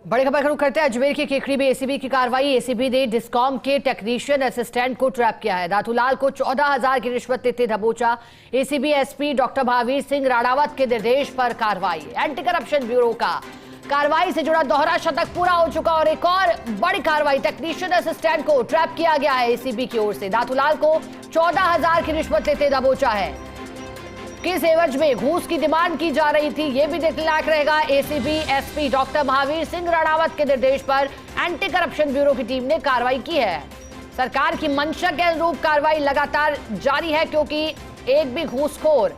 बड़ी खबर शुरू करते हैं। अजमेर की केकड़ी में एसीबी की कार्रवाई। एसीबी ने डिस्कॉम के टेक्नीशियन असिस्टेंट को ट्रैप किया है। दातूलाल को 14,000 की रिश्वत लेते दबोचा। ACB SP doctor Mahavir Singh Ranawat के निर्देश पर कार्रवाई। एंटी करप्शन ब्यूरो का कार्रवाई से जुड़ा दोहरा शतक पूरा हो चुका और एक और बड़ी कार्रवाई। टेक्नीशियन असिस्टेंट को ट्रैप किया गया है एसीबी की ओर से। दातूलाल को 14,000 की रिश्वत लेते दबोचा है। किस एवज में घूस की डिमांड की जा रही थी, यह भी देखने लायक रहेगा। ACB SP doctor Mahavir Singh Ranawat के निर्देश पर एंटी करप्शन ब्यूरो की टीम ने कार्रवाई की है। सरकार की मंशा के अनुरूप कार्रवाई लगातार जारी है, क्योंकि एक भी घूसखोर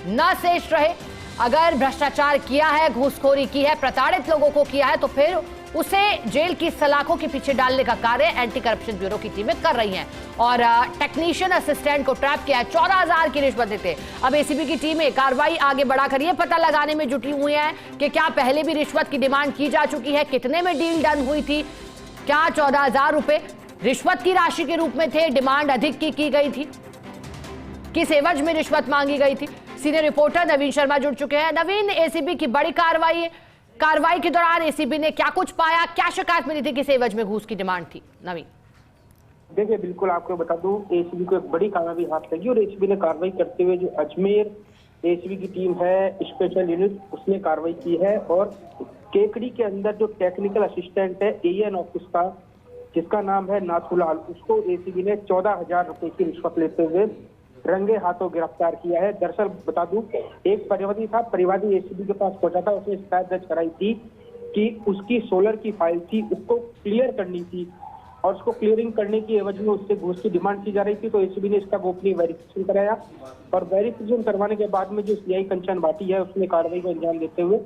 न शेष रहे। अगर भ्रष्टाचार किया है, घूसखोरी की है, प्रताड़ित लोगों को किया है, तो फिर उसे जेल की सलाखों के पीछे डालने का कार्य एंटी करप्शन ब्यूरो की टीमें कर रही हैं। और टेक्नीशियन असिस्टेंट को ट्रैप किया है 14,000 की रिश्वत देते। अब एसीबी की टीमें कार्रवाई आगे बढ़ाकर यह पता लगाने में जुटी हुई है कि क्या पहले भी रिश्वत की डिमांड की जा चुकी है, कितने में डील डन हुई थी, क्या 14,000 रुपए रिश्वत की राशि के रूप में थे, डिमांड अधिक की गई थी, किस एवज में रिश्वत मांगी गई थी। सीनियर रिपोर्टर नवीन शर्मा जुड़ चुके हैं। नवीन, एसीबी की बड़ी कार्रवाई के दौरान एसीबी ने क्या कुछ पाया, क्या शिकायत मिली थी, किस एवज में घूस की डिमांड थी? नवीन, देखिए, बिल्कुल आपको बता दूं, एसीबी को एक बड़ी कार्रवाई हाथ लगी और एसीबी ने कार्रवाई करते हुए जो अजमेर एसीबी की टीम है, स्पेशल यूनिट, उसने कार्रवाई की है। और केकड़ी के अंदर जो टेक्निकल असिस्टेंट है एएन ऑफिस का, जिसका नाम है नाथूलाल, उसको एसीबी ने 14,000 रुपए की रिश्वत लेते हुए रंगे हाथों गिरफ्तार किया है। दरअसल बता दूं, एक परिवादी था, परिवादी एसीबी के पास पहुंचा था, उसने शिकायत दर्ज कराई थी कि उसकी सोलर की फाइल थी, उसको क्लियर करनी थी और उसको क्लियरिंग करने की एवज में उससे घूस की डिमांड की जा रही थी। तो एसीबी ने इसका गोपनीय वेरिफिकेशन कराया और वेरिफिकेशन करवाने के बाद में जो सीआई कंचन भाटी है, उसने कार्रवाई को अंजाम देते हुए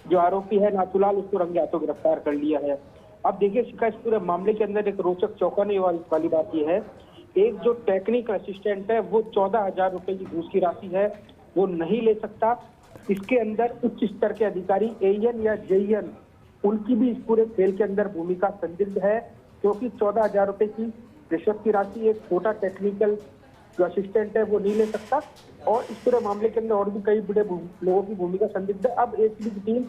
जो आरोपी है नाथूलाल, उसको रंगे हाथों गिरफ्तार कर लिया है। अब देखिए, शिकायत पूरे मामले के अंदर एक रोचक चौंकाने वाली बात यह है, एक जो टेक्निकल असिस्टेंट है वो 14,000 रुपए की घूस की राशि है वो नहीं ले सकता। इसके अंदर उच्च स्तर के अधिकारी एएन या जेईएन, उनकी भी इस पूरे खेल के अंदर भूमिका संदिग्ध है, क्योंकि 14,000 रुपए की रिश्वत की राशि एक छोटा टेक्निकल जो असिस्टेंट है वो नहीं ले सकता। और इस पूरे मामले के अंदर और भी कई बड़े लोगों की भूमिका संदिग्ध है। अब एसीबी की टीम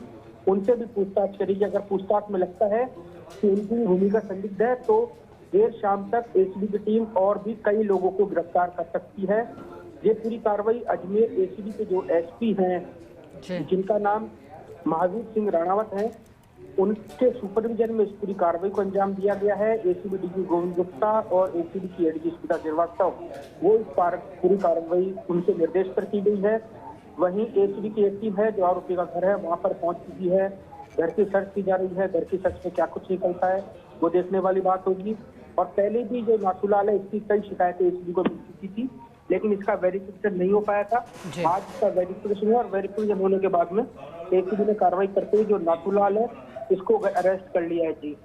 उनसे भी पूछताछ करेगी। अगर पूछताछ में लगता है कि उनकी भूमिका संदिग्ध है तो देर शाम तक एसीबी की टीम और भी कई लोगों को गिरफ्तार कर सकती है। ये पूरी कार्रवाई अजमेर एसीबी के जो एसपी हैं, जिनका नाम महावीर सिंह राणावत है, उनके सुपरविजन में इस पूरी कार्रवाई को अंजाम दिया गया है। एसीबी डीजी गोविंद गुप्ता और एसीबी की एडीजी स्मिता श्रीवास्तव, वो इस पूरी कार्रवाई उनके निर्देश पर की गई है। वहीं एसीबी की एक टीम है जो आरोपी का घर है वहां पर पहुंच चुकी है। घर की सर्च की जा रही है। घर की सर्च में क्या कुछ निकलता है वो देखने वाली बात होगी। और पहले भी जो नाथूलाल है, इसकी कई शिकायतें एसीबी को मिल चुकी थी, लेकिन इसका वेरिफिकेशन नहीं हो पाया था। आज इसका वेरिफिकेशन हुआ और वेरिफिकेशन होने के बाद में एसीबी ने कार्रवाई करते हुए जो नाथूलाल है इसको अरेस्ट कर लिया है। जी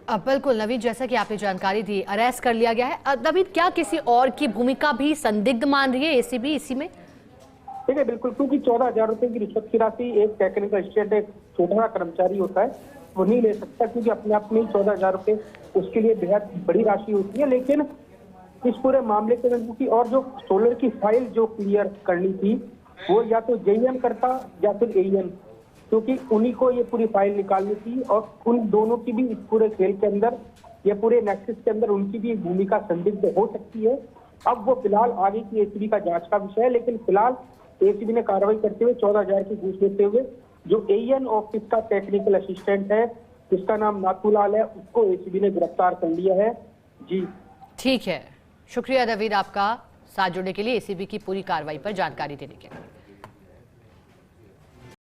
बिल्कुल नवीन, जैसा कि आपने जानकारी दी, अरेस्ट कर लिया गया है। नवीन, क्या किसी और की भूमिका भी संदिग्ध मान रही है एसीबी इसी में? ठीक है, बिल्कुल, क्योंकि 14,000 रुपए की रिश्वत की राशि एक टेक्निकल असिस्टेंट, एक छोटा कर्मचारी होता है, वो नहीं ले सकता, क्योंकि अपने आप में 14,000 रुपए उसके लिए बेहद बड़ी राशि होती है। लेकिन इस पूरे मामले के अंदर की और जो सोलर की फाइल जो क्लियर करनी थी वो या तो जेईएन करता या फिर एईएन, क्योंकि उन्हीं को ये पूरी फाइल निकालनी थी। और उन दोनों की भी इस पूरे खेल के अंदर, ये पूरे नेक्सस के अंदर उनकी भी भूमिका संदिग्ध हो सकती है। अब वो फिलहाल आगे की एसीबी का जांच का विषय है, लेकिन फिलहाल एसीबी ने कार्रवाई करते हुए 14,000 की घूस लेते हुए जो एएन ऑफिस का टेक्निकल असिस्टेंट है, जिसका नाम नाथूलाल है, उसको एसीबी ने गिरफ्तार कर लिया है। जी ठीक है, शुक्रिया नवीन आपका साथ जुड़ने के लिए, एसीबी की पूरी कार्रवाई पर जानकारी देने के लिए।